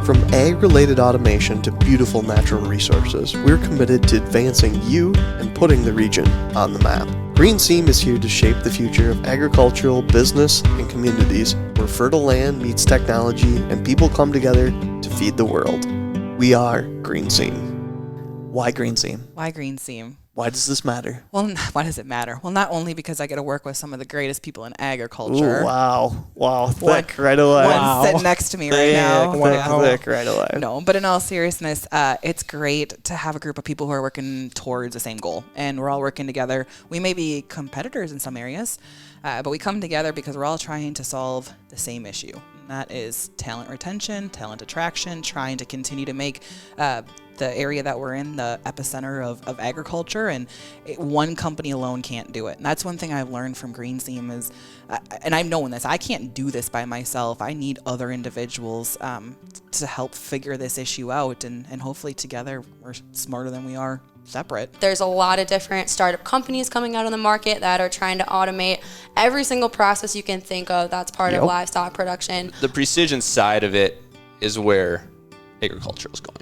From ag-related automation to beautiful natural resources, we're committed to advancing you and putting the region on the map. GreenSeam is here to shape the future of agricultural, business, and communities where fertile land meets technology and people come together to feed the world. We are GreenSeam. Why GreenSeam? Why GreenSeam? Why does this matter? Well, why does it matter? Well, not only because I get to work with some of the greatest people in agriculture. Ooh, wow, thick right away. One sitting next to me right now. Thick right away. No, but in all seriousness, it's great to have a group of people who are working towards the same goal, and we're all working together. We may be competitors in some areas, but we come together because we're all trying to solve the same issue. And that is talent retention, talent attraction, trying to continue to make the area that we're in the epicenter of agriculture, and one company alone can't do it. And that's one thing I've learned from GreenSeam is, and I've known this, I can't do this by myself. I need other individuals to help figure this issue out, and hopefully together we're smarter than we are separate. There's a lot of different startup companies coming out on the market that are trying to automate every single process you can think of that's part of livestock production. The precision side of it is where agriculture is going.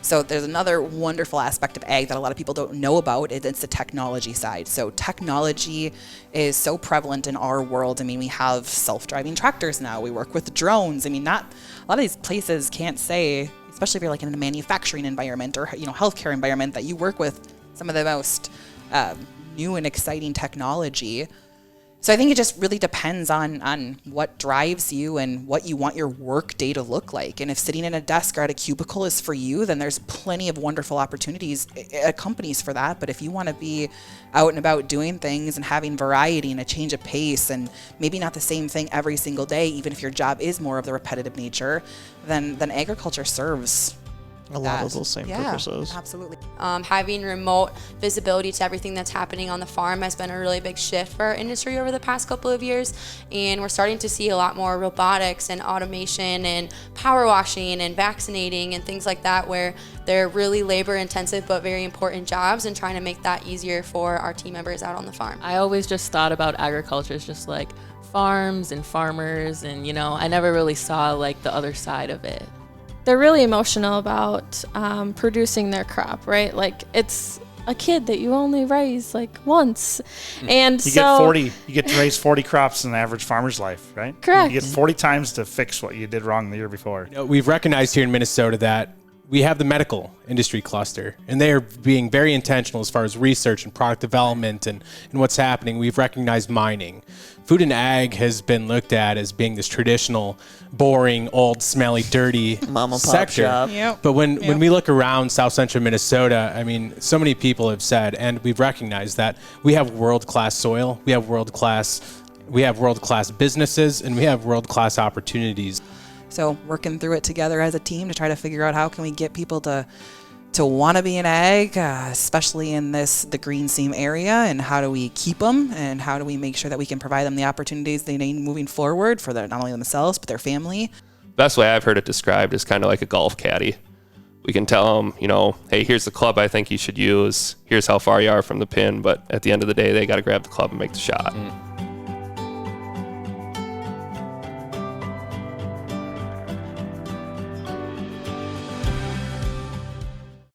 So there's another wonderful aspect of ag that a lot of people don't know about. It's the technology side. So technology is so prevalent in our world. I mean, we have self-driving tractors now. We work with drones. I mean, not a lot of these places can't say, especially if you're like in a manufacturing environment or healthcare environment, that you work with some of the most new and exciting technology. So I think it just really depends on what drives you and what you want your work day to look like. And if sitting in a desk or at a cubicle is for you, then there's plenty of wonderful opportunities at companies for that. But if you want to be out and about doing things and having variety and a change of pace and maybe not the same thing every single day, even if your job is more of the repetitive nature, then agriculture serves a lot of those same purposes. Absolutely. Having remote visibility to everything that's happening on the farm has been a really big shift for our industry over the past couple of years, and we're starting to see a lot more robotics and automation and power washing and vaccinating and things like that, where they're really labor intensive but very important jobs, and trying to make that easier for our team members out on the farm. I always just thought about agriculture as just like farms and farmers, and I never really saw like the other side of it. They're really emotional about producing their crop, right? Like, it's a kid that you only raise like once. And you get to raise 40 crops in an average farmer's life, right? Correct. You get 40 times to fix what you did wrong the year before. We've recognized here in Minnesota that we have the medical industry cluster, and they are being very intentional as far as research and product development and what's happening. We've recognized mining. Food and ag has been looked at as being this traditional, boring, old, smelly, dirty mom and pop sector. shop. Yep. But when we look around South Central Minnesota, I mean, so many people have said, and we've recognized that we have world-class soil, we have world-class businesses, and we have world-class opportunities. So working through it together as a team to try to figure out how can we get people to want to be in ag, especially in the GreenSeam area, and how do we keep them, and how do we make sure that we can provide them the opportunities they need moving forward for not only themselves but their family. Best way I've heard it described is kind of like a golf caddy. We can tell them, hey, here's the club I think you should use. Here's how far you are from the pin. But at the end of the day, they got to grab the club and make the shot.